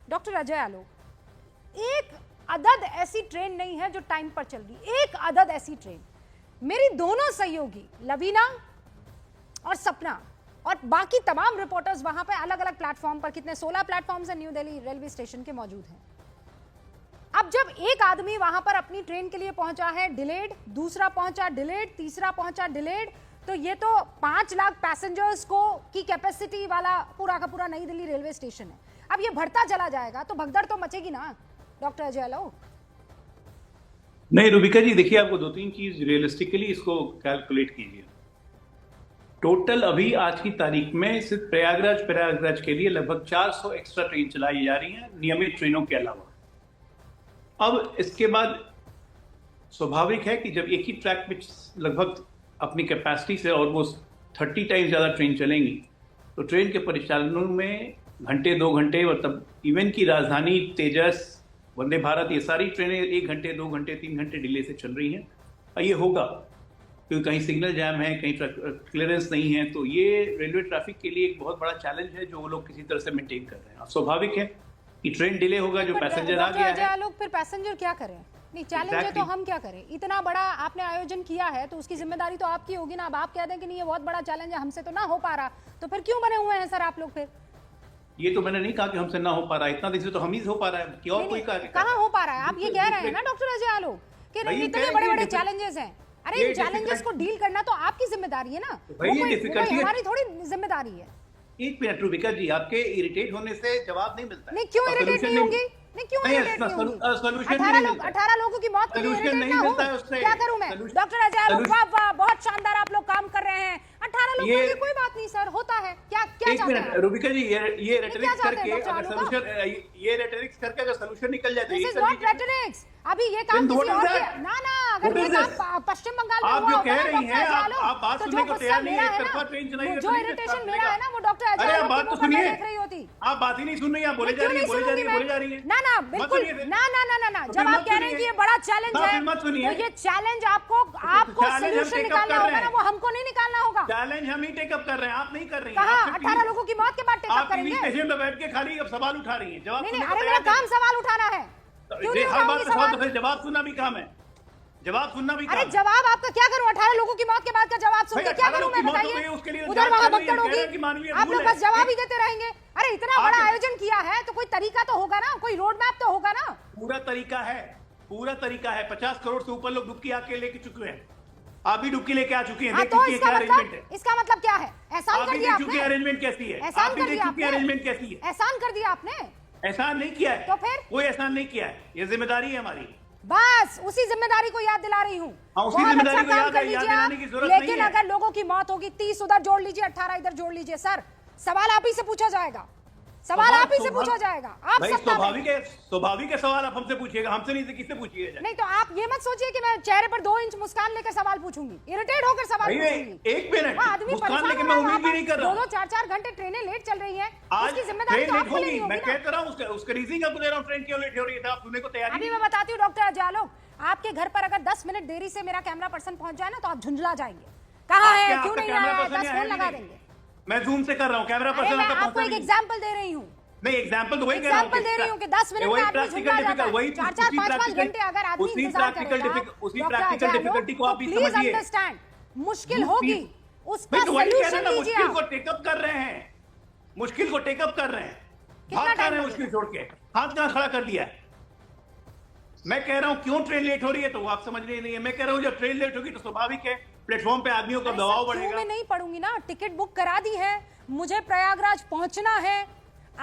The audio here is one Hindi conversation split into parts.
डॉक्टर अजय आलोक, एक अदद ऐसी ट्रेन नहीं है जो टाइम पर चल रही, एक अदद ऐसी ट्रेन। मेरी दोनों सहयोगी लवीना और सपना और बाकी तमाम रिपोर्टर्स वहां पे अलग अलग प्लेटफॉर्म पर, कितने 16 प्लेटफॉर्म्स हैं न्यू दिल्ली रेलवे स्टेशन के, मौजूद हैं। अब जब एक आदमी वहां पर अपनी ट्रेन के लिए पहुंचा है डिलेड, दूसरा पहुंचा डिलेड, तीसरा पहुंचा डिलेड, तो ये तो 5 लाख पैसेंजर्स को की कैपेसिटी वाला पूरा का पूरा नई दिल्ली रेलवे स्टेशन है। अब ये बढ़ता चला जाएगा तो भगदड़ तो मचेगी ना डॉक्टर अजय आलोक। नहीं रुबिका जी, देखिए आपको 2-3 चीज रियलिस्टिकली इसको कैलकुलेट कीजिए। टोटल अभी आज की तारीख में सिर्फ प्रयागराज के लिए लगभग 400 एक्स्ट्रा ट्रेन चलाई जा रही हैं नियमित ट्रेनों के अलावा। अब इसके बाद स्वाभाविक है कि जब एक ही ट्रैक पे लगभग अपनी कैपेसिटी से ऑलमोस्ट 30 टाइम्स ज़्यादा ट्रेन चलेंगी तो ट्रेन के परिचालनों में घंटे 2 घंटे, मतलब इवन की राजधानी, तेजस, वंदे भारत, ये सारी ट्रेनें 1 घंटे 2 घंटे 3 घंटे डिले से चल रही हैं। और ये होगा क्योंकि कहीं सिग्नल जैम है, कहीं क्लियरेंस नहीं है, तो ये रेलवे ट्रैफिक के लिए एक बहुत बड़ा चैलेंज है जो वो लोग किसी तरह से मेंटेन कर रहे हैं। स्वाभाविक है कि ट्रेन डिले होगा, जो पैसेंजर आ गया है। लोग फिर पैसेंजर क्या करें? नहीं, चैलेंज है तो हम क्या करें? इतना बड़ा आपने आयोजन किया है तो उसकी जिम्मेदारी तो आपकी होगी ना। अब आप कह दें कि नहीं ये बहुत बड़ा चैलेंज है, हमसे तो ना हो पा रहा, तो फिर क्यों बने हुए हैं सर आप लोग? फिर ये तो मैंने नहीं कहा कि हमसे ना हो पा रहा है, इतना दिन से तो हम ही हो पा रहा है कि और कोई कहाँ हो पा रहा है? आप ये कह रहे हैं ना डॉक्टर अजय आलोक कि नहीं इतने बड़े बड़े चैलेंजेस हैं। अरे इन चैलेंजेस को डील करना तो आपकी जिम्मेदारी है ना, हमारी थोड़ी जिम्मेदारी है। एक मिनट रुबिका जी, आपके इरिटेट होने से जवाब नहीं मिलता। नहीं, क्यों इरिटेट नहीं होंगी? नहीं, क्यों इरिटेट नहीं होंगी? 18 लोगों की मौत के लिए इरिटेट ना हो, क्या करूं मैं? डॉक्टर अजय आलोक, वाह वाह, बहुत शानदार आप लोग काम कर रहे हैं। 18 लोगों के लिए कोई बात नहीं सर, होता है। क्या क्या चाहते हैं रुबिका जी? ये रेटरिक्स करके अगर सॉल्यूशन निकल जाए तो दिस इज नॉट रेटरिक्स। अभी ये काम किसी और के ना अगर ये काम पश्चिम बंगाल में हुआ होता है डॉक्टर अजय आलोक, आप बात सुनने को तैयार नहीं है, एक तरफा ट्रेन चलाई है, जो इरिटेशन मेरा है ना वो डॉक्टर अजय आलोक बात तो सुनिए, देख रही होती। आप बात ही नहीं सुन रही, आप बोले जा रही है। ना बिल्कुल ना, जब आप कह रहे हैं कि ये बड़ा चैलेंज है तो ये चैलेंज आपको सॉल्यूशन निकालना होगा ना, वो हमको नहीं निकालना होगा। चैलेंज हम ही टेकअप कर रहे हैं, आप नहीं कर रही हैं। कहां 18 लोगों की मौत के बाद टेकअप करेंगे? आप स्टेशन पे बैठ के खाली अब सवाल उठा रही हैं, जवाब नहीं, अरे मेरा काम सवाल उठाना है। हर बात का सवाल तो फिर जवाब सुनना भी काम है, जवाब सुनना भी काम है। अरे जवाब आपका क्या करूं? 18 लोगों की मौत के बाद का जवाब सुन के क्या करूं मैं, बताइए? उधर वहां भगदड़ होगी, आप लोग बस जवाब ही देते रहेंगे। अरे इतना बड़ा आयोजन किया है तो कोई तरीका तो होगा ना, कोई रोड मैप तो होगा ना। पूरा तरीका है, 50 करोड़ से ऊपर लोग डुबकी आके लेके चुके हैं। आप भी डुबकी लेके आ चुके हैं, देख चुकी है क्या अरेंजमेंट है। इसका मतलब क्या है? एहसान कर दिया आपने? अरेंजमेंट कैसी है? एहसान कर दिया आपने? अरेंजमेंट कैसी है? एहसान कर दिया आपने? एहसान नहीं किया है। तो फिर कोई एहसान नहीं किया है, ये जिम्मेदारी है हमारी। बस उसी जिम्मेदारी को याद दिला रही हूँ। उसी जिम्मेदारी को याद दिलाने की जरूरत नहीं है। लेकिन अगर लोगों की मौत होगी, 30 उधर जोड़ लीजिए, 18 इधर जोड़ लीजिए, सर सवाल आप ही से पूछा जाएगा, सवाल आप ही से पूछा जाएगा। आप स्वाभाविक है सवाल आप हमसे पूछिएगा, हमसे नहीं, किससे पूछिएगा? नहीं तो आप ये मत सोचिए कि मैं चेहरे पर 2 इंच मुस्कान लेकर सवाल पूछूंगी, इरिटेट होकर सवाल पूछूंगी। 1 मिनट आदमी मुस्कान लेके मैं उम्मीद भी नहीं कर रहा। 2-4 घंटे ट्रेनें लेट चल रही हैं, आज उसकी जिम्मेदारी तो आपको लेनी होगी। मैं कहता रहा हूं उसका रीजन आपको दे रहा हूं, ट्रेन क्यों लेट हो रही है, आप सुनने को तैयार। अभी मैं बताती हूँ डॉक्टर अजय आलोक, आपके घर पर अगर 10 मिनट देरी से मेरा कैमरा पर्सन पहुंच जाए ना तो आप झुंझला जाएंगे, कहाँ है, क्यों नहीं आया, 10 फोन लगा देंगे। मैं जूम से कर रहा हूँ, कैमरा पर्सन मैं आपको एक एग्जांपल दे रही हूँ। नहीं, एग्जांपल तो वही कह रहा हूं कि 10 मिनट में आदमी झुंझला जाता है, 4-5 घंटे अगर आदमी इंतजार करेगा, उसी प्रैक्टिकल डिफिकल्टी को आप भी समझिए। प्लीज अंडरस्टैंड, मुश्किल होगी, उसका सॉल्यूशन लीजिए। मुश्किल को टेकअप कर रहे हैं, मुश्किल को टेकअप कर रहे हैं, भाग कर रहे हैं मुश्किल छोड़ के, हाथ कहां खड़ा कर दिया है। मैं कह रहा हूं क्यों ट्रेन लेट हो रही है तो आप समझ रहे नहीं है। मैं कह रहा हूं जब ट्रेन लेट होगी तो स्वाभाविक है प्लेटफॉर्म पे आदमियों का दबाव बढ़ेगा। मैं नहीं पढ़ूंगी ना, टिकट बुक करा दी है, मुझे प्रयागराज पहुंचना है,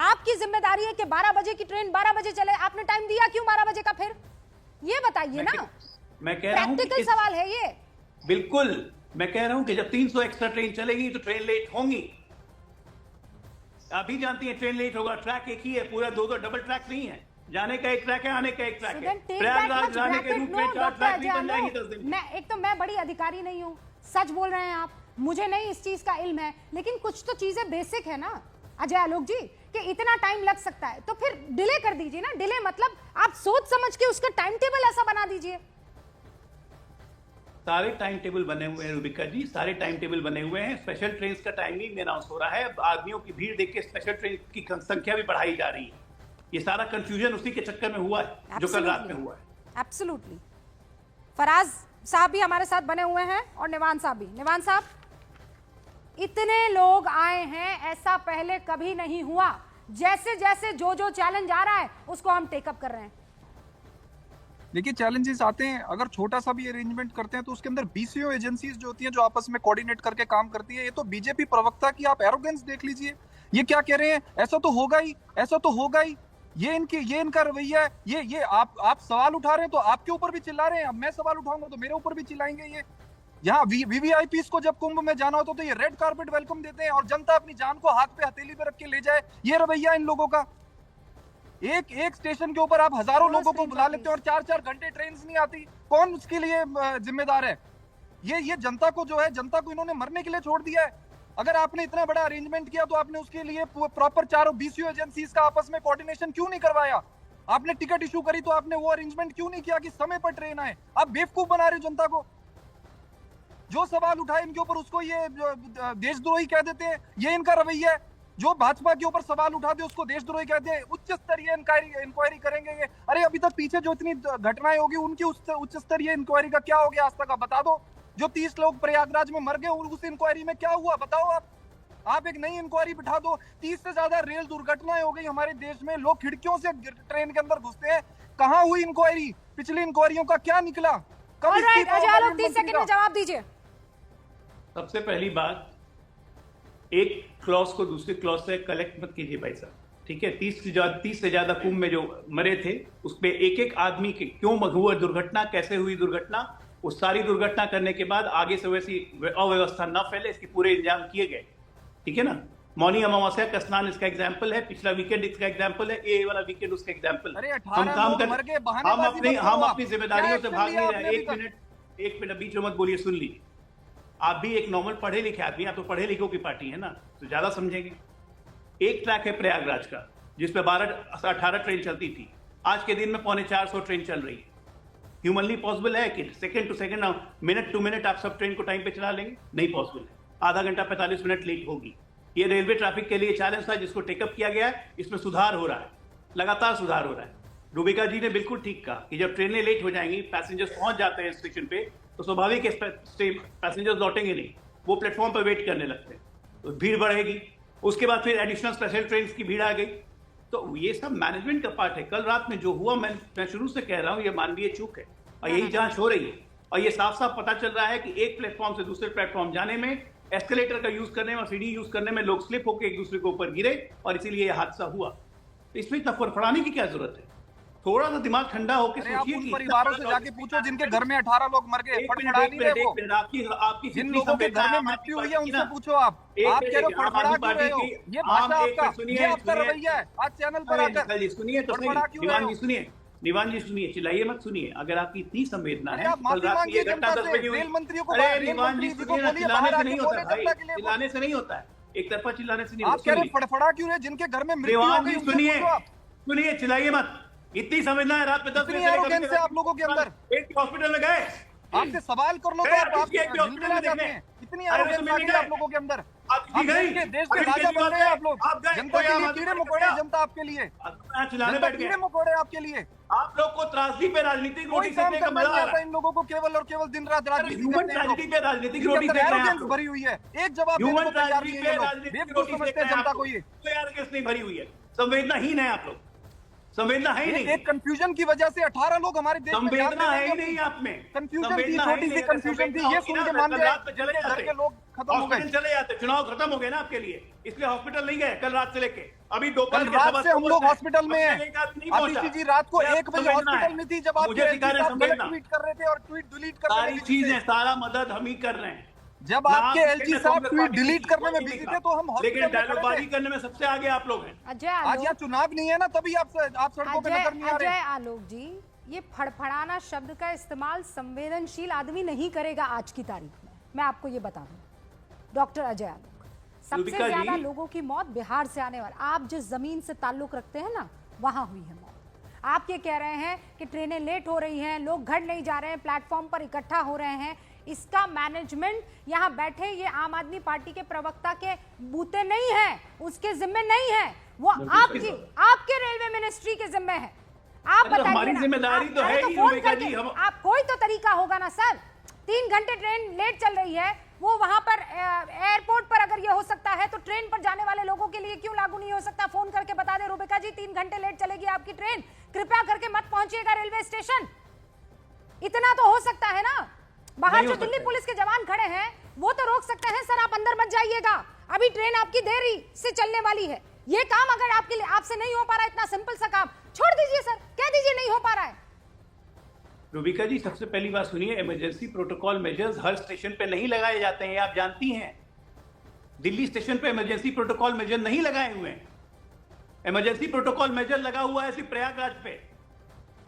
आपकी जिम्मेदारी है कि 12 बजे की ट्रेन 12 बजे चले। आपने टाइम दिया क्यों 12 बजे का? फिर ये बताइए ना। मैं कह रहा हूं प्रैक्टिकल सवाल है ये। बिल्कुल, मैं कह रहा हूं कि जब 300 एक्स्ट्रा ट्रेन चलेगी तो ट्रेन लेट होंगी। आप भी जानती हैं ट्रेन लेट होगा, ट्रैक एक ही है, पूरा 2 डबल ट्रैक नहीं है, जाने का एक ट्रैक है, आने का एक ट्रैक है। प्रयागराज जाने के रूट में 4 ट्रैक भी बन जाएंगे 10 दिन। एक तो मैं बड़ी अधिकारी नहीं हूँ, सच बोल रहे हैं आप, मुझे नहीं इस चीज का इल्म है, लेकिन कुछ तो चीजें बेसिक है ना अजय आलोक जी कि इतना टाइम लग सकता है तो फिर डिले कर दीजिए ना। डिले मतलब आप सोच समझ के उसका टाइम टेबल ऐसा बना दीजिए। सारे टाइम टेबल बने हुए हैं रुबिका जी, सारे टाइम टेबल बने हुए हैं। स्पेशल ट्रेन का टाइमिंग अनाउंस हो रहा है, आदमियों की भीड़ देख के स्पेशल ट्रेन की संख्या भी बढ़ाई जा रही है। ये सारा कंफ्यूजन उसी के चक्कर में हुआ है जो कल रात में हुआ है। एब्सोल्युटली। फराज साहब भी हमारे साथ बने हुए हैं और निवान साहब भी। निवान साहब, इतने लोग आए हैं, ऐसा पहले कभी नहीं हुआ। जैसे जैसे जो चैलेंज आ रहा है उसको हम टेकअप कर रहे हैं। देखिए, चैलेंजेस आते हैं, अगर छोटा सा भी अरेंजमेंट करते हैं तो उसके अंदर बीसीओ एजेंसीज जो होती हैं, जो आपस में कोऑर्डिनेट करके काम करती है। ये तो बीजेपी प्रवक्ता की आप एरोगेंस देख लीजिए, ये क्या कह रहे हैं, ऐसा तो होगा ही, ऐसा तो होगा ही। ये इनका रवैया है। ये आप सवाल उठा रहे हैं तो आपके ऊपर भी चिल्ला रहे हैं, अब मैं सवाल उठाऊंगा तो मेरे ऊपर भी चिल्लाएंगे। ये यहाँ वीवीआईपीस को जब कुंभ में जाना होता तो ये रेड कार्पेट वेलकम देते हैं और जनता अपनी जान को हाथ पे हथेली पे रख के ले जाए। ये रवैया इन लोगों का। एक स्टेशन के ऊपर आप हजारों लोगों को बुला लेते हैं और 4-4 घंटे ट्रेन नहीं आती। कौन उसके लिए जिम्मेदार है? ये जनता को जो है, जनता को इन्होंने मरने के लिए छोड़ दिया है। अगर आपने इतना बड़ा अरेंजमेंट किया तो आपने उसके लिए प्रॉपर चारों बीसीओ एजेंसीज का आपस में कोऑर्डिनेशन क्यों नहीं करवाया? आपने टिकट इशू करी तो आपने वो अरेंजमेंट क्यों नहीं किया कि समय पर ट्रेन आए? आप बेवकूफ बना रहे हो जनता को। जो सवाल उठाए इनके ऊपर उसको ये देशद्रोही कह देते हैं। ये इनका रवैया है। जो भाजपा के ऊपर सवाल उठाते उसको देशद्रोही कहते हैं। उच्च स्तरीय इंक्वायरी करेंगे ये। अरे अभी तक पीछे जो इतनी घटनाएं होगी उनकी उच्च स्तरीय इंक्वायरी का क्या हो गया आज तक? आप बता दो। जो 30 लोग प्रयागराज में मर गए उस इंक्वायरी में क्या हुआ बताओ आप एक नई इंक्वायरी बिठा दो। 30 से ज्यादा रेल दुर्घटनाएं हो गई हमारे देश में। लोग खिड़कियों से ट्रेन के अंदर घुसते हैं। कहाँ हुई इंक्वायरी? पिछली इंक्वायरियों का क्या निकला? कब 30 सेकंड में जवाब दीजिए। सबसे पहली बात, एक क्लॉज को दूसरे क्लॉज से कलेक्ट मत कीजिए भाई साहब, ठीक है? 30 से ज्यादा कुंभ में जो मरे थे उसपे एक आदमी के क्यों हुआ दुर्घटना, कैसे हुई दुर्घटना, उस सारी दुर्घटना करने के बाद आगे से वैसी अव्यवस्था न फैले इसके पूरे इंतजाम किए गए, ठीक है ना? मौनी अमावस्या का स्नान इसका एग्जाम्पल है, पिछला वीकेंड इसका एग्जाम्पल है, ये वाला वीकेंड उसका एग्जाम्पल है। हम काम कर, हम अपनी जिम्मेदारियों से भाग नहीं रहे। एक मिनट बीच में मत बोलिए, सुन लीजिए। आप भी एक नॉर्मल पढ़े लिखे आदमी, आप तो पढ़े लिखों की पार्टी है ना, तो ज्यादा समझेंगे। एक ट्रैक है प्रयागराज का जिसपे 12-18 ट्रेन चलती थी, आज के दिन में 350 ट्रेन चल रही है। ह्यूमनली पॉसिबल है कि second to second, minute to minute आप सब ट्रेन को टाइम पे चला लेंगे? नहीं पॉसिबल है। आधा घंटा 45 मिनट लेट होगी। ये रेलवे ट्रैफिक के लिए चैलेंज था जिसको टेकअप किया गया है। इसमें सुधार हो रहा है, लगातार सुधार हो रहा है। रूबिका जी ने बिल्कुल ठीक कहा कि जब ट्रेनें लेट हो जाएंगी, पैसेंजर्स पहुंच जाते हैं स्टेशन पे, तो स्वाभाविक है पैसेंजर्स लौटेंगे नहीं, वो प्लेटफॉर्म पर वेट करने लगते हैं, तो भीड़ बढ़ेगी। उसके बाद फिर एडिशनल स्पेशल ट्रेन की भीड़ आ गई। तो ये सब मैनेजमेंट का पार्ट है। कल रात में जो हुआ, मैं शुरू से कह रहा हूँ, ये मानवीय चूक है और यही जांच हो रही है। और ये साफ साफ पता चल रहा है कि एक प्लेटफॉर्म से दूसरे प्लेटफॉर्म जाने में, एस्केलेटर का यूज करने में, सीढ़ी यूज करने में लोग स्लिप होकर एक दूसरे के ऊपर गिरे और इसीलिए यह हादसा हुआ। तो इसमें इतना फड़फड़ाने की क्या जरूरत है? थोड़ा सा दिमाग ठंडा होकर सोचिए कि परिवारों से जाके पूछो जिनके घर में 18 लोग मर गए, फड़फड़ा नहीं रहे वो। आपकी जिन लोगों के घर में मृत्यु हुई है उनसे पूछो। आप कह रहे हो फड़फड़ा क्यों रहे हो? ये भाषा आपका, ये आपका रवैया है। आज चैनल पर आकर सुनिए तो सही। निवान जी सुनिए, चिल्लाइए मत, सुनिए। अगर आपकी इतनी संवेदना है, कल रात ये घटना 10 बजे हुई। अरे निवान जी सुनिए, चिल्लाने से नहीं होता भाई, चिल्लाने से नहीं होता है, एक तरफा चिल्लाने से नहीं होता। आप कह रहे फड़फड़ा क्यों रहे? जिनके घर में मृत्यु हो गई सुनिए, चिल्लाइए मत। इतनी समझना है रात में 10 बजे से आप लोगों के अंदर एक हॉस्पिटल में गए, आपसे सवाल कर लो तो आप झिलमिला जाते हैं। इतनी एरोगेंस आ गई आप लोगों के अंदर। देश के राजा बन रहे हैं आप लोग। जनता के लिए कीड़े मकोड़े, जनता आपके लिए कीड़े मकोड़े आपके लिए। आप लोग को त्रासदी पे राजनीतिक रोटी सेकने का मजा आता है। इन लोगों को केवल और केवल दिन रात राजनीति पे राजनीतिक रोटी भरी हुई है। एक जवाब देने को तैयार नहीं है लोग। बेवकूफ समझते हैं जनता को। ये नहीं भरी हुई है, संवेदनाहीन है आप लोग, संवेदना है ही नहीं। एक कंफ्यूजन की वजह से 18 लोग हमारे देश में संवेदना है ही नहीं आप में। कंफ्यूजन थी, छोटी सी कंफ्यूजन थी। ये सुन के मान गए घर के लोग खत्म हो गए, चले जाते। चुनाव खत्म हो गए ना आपके लिए, इसलिए हॉस्पिटल नहीं गए कल रात से लेके अभी दोपहर कल रात से हम लोग हॉस्पिटल में हैं। आतिशी जी रात को 1 बजे हॉस्पिटल में थी जब आप ट्वीट कर रहे थे और ट्वीट डिलीट कर रहे थे। सारी चीजें, सारा मदद हम ही कर रहे हैं। जब आपके एलजी साहब ट्वीट डिलीट करने में बिजी थे तो हम लेकिन डायलॉगबाजी करने में सबसे आगे आप लोग हैं। आज यहाँ चुनाव नहीं है ना, तभी आप सड़कों पे नजर नहीं आ रहे। अजय आलोक जी, ये फड़फड़ाना शब्द का इस्तेमाल संवेदनशील आदमी नहीं करेगा आज की तारीख में। मैं आपको ये बता दूं, डॉक्टर अजय आलोक, सबसे ज्यादा लोगों की मौत बिहार से आने वाला, आप जिस जमीन से ताल्लुक रखते हैं ना, वहां हुई है मौत। आप ये कह रहे हैं कि ट्रेनें लेट हो रही हैं, लोग घर नहीं जा रहे हैं, प्लेटफॉर्म पर इकट्ठा हो रहे हैं। इसका मैनेजमेंट यहाँ बैठे ये आम आदमी पार्टी के प्रवक्ता के बूते नहीं है, उसके जिम्मे नहीं है। वो बिल्कुल आपकी सही बात। आपके रेलवे मिनिस्ट्री के जिम्मे है। आप अरे बताइए हमारी ना, जिम्मेदारी तो अरे है ही, फोन रुबिका करके जी, हम आप कोई तो तरीका होगा ना सर। 3 घंटे ट्रेन लेट चल रही है, वो वहां पर एयरपोर्ट पर अगर ये हो सकता है तो ट्रेन पर जाने वाले लोगों के लिए क्यों लागू नहीं हो सकता? फोन करके बता दे रुबिका जी 3 घंटे लेट चलेगी आपकी ट्रेन, कृपया करके मत पहुंचिएगा रेलवे स्टेशन। इतना तो हो सकता है ना। बाहर नहीं जो हो दिल्ली सकता है। पुलिस के जवान खड़े हैं वो तो रोक सकते हैं, सर आप अंदर मत जाइएगा, अभी ट्रेन आपकी देरी से चलने वाली है। ये काम अगर आपके लिए आपसे नहीं हो पा रहा है, इतना सिंपल सा काम छोड़ दीजिए सर, कह दीजिए नहीं हो पा रहा है। रुबिका जी, सबसे पहली बात सुनिए, इमरजेंसी प्रोटोकॉल मेजर्स हर स्टेशन पे नहीं लगाए जाते हैं, आप जानती हैं। दिल्ली स्टेशन पे इमरजेंसी प्रोटोकॉल मेजर नहीं लगाए हुए हैं। इमरजेंसी प्रोटोकॉल मेजर लगा हुआ है सिर्फ प्रयागराज पे।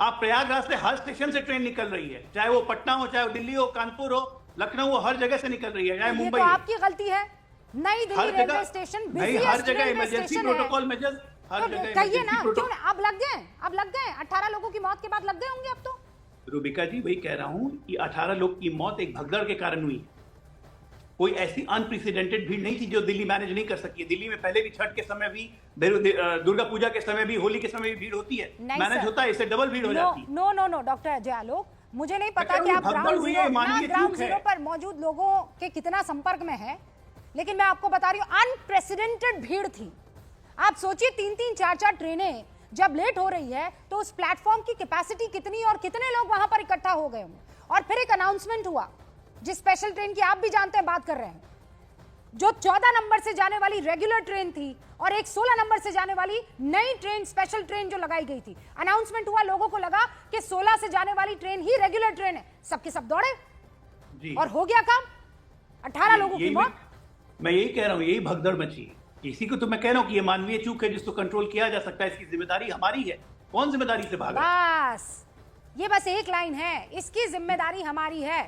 आप प्रयागराज से हर स्टेशन से ट्रेन निकल रही है, चाहे वो पटना हो, चाहे वो दिल्ली हो, कानपुर हो, लखनऊ हो, हर जगह से निकल रही है, चाहे ये मुंबई तो हो। आपकी गलती है। नई दिल्ली हर रेलवे जगह स्टेशन नहीं, हर बिज़ीएस्ट जगह रेलवे इमरजेंसी स्टेशन है। प्रोटोकॉल मेजर्स हर तो जगह कहिए emergency ना, क्यों protocol- ना? अब लग गए, अब लग गए 18 लोगों की मौत के बाद लग गए होंगे अब तो। रुबिका जी, वही कह रहा हूं कि 18 लोग की मौत एक भगदड़ के कारण हुई है। कोई ऐसी अनप्रेसिडेंटेड भीड़ नहीं थी जो दिल्ली मैनेज नहीं कर सकी है। दिल्ली में पहले भी छठ के समय भी, दुर्गा पूजा के समय भी, होली के समय भी भीड़ होती है, नहीं मैनेज सर। होता है, इससे डबल भीड़ हो जाती है। No no no doctor Ajay Alok, मुझे नहीं पता मैं कि आप भगदड़ ग्राउंड हुई जीरो है, मानवीय ग्राउंड चूक है। जीरो पर मौजूद लोगों के कितना संपर्क में है, लेकिन मैं आपको बता रही हूँ अनप्रेसिडेंटेड भीड़ थी। आप सोचिए 3-3 4-4 ट्रेनें जब लेट हो रही है तो उस प्लेटफॉर्म की कैपेसिटी कितनी और कितने लोग वहां पर इकट्ठा हो गए होंगे। और फिर एक अनाउंसमेंट हुआ, जिस स्पेशल ट्रेन की आप भी जानते हैं बात कर रहे हैं, जो 14 नंबर से जाने वाली रेगुलर ट्रेन थी और एक 16 नंबर से जाने वाली नई ट्रेन, स्पेशल ट्रेन जो लगाई गई थी। अनाउंसमेंट हुआ, लोगों को लगा कि 16 से जाने वाली ट्रेन ही रेगुलर ट्रेन है, सबके सब दौड़े जी। और हो गया काम, 18 लोगों की यही मौत। मैं यही कह रहा हूं, यही भगदड़ मची है। इसी को तो मैं कह रहा हूं कि ये मानवीय चूक है जिसको कंट्रोल किया जा सकता है, इसकी जिम्मेदारी हमारी है। कौन जिम्मेदारी से भागा? बस ये बस एक लाइन है, इसकी जिम्मेदारी हमारी है।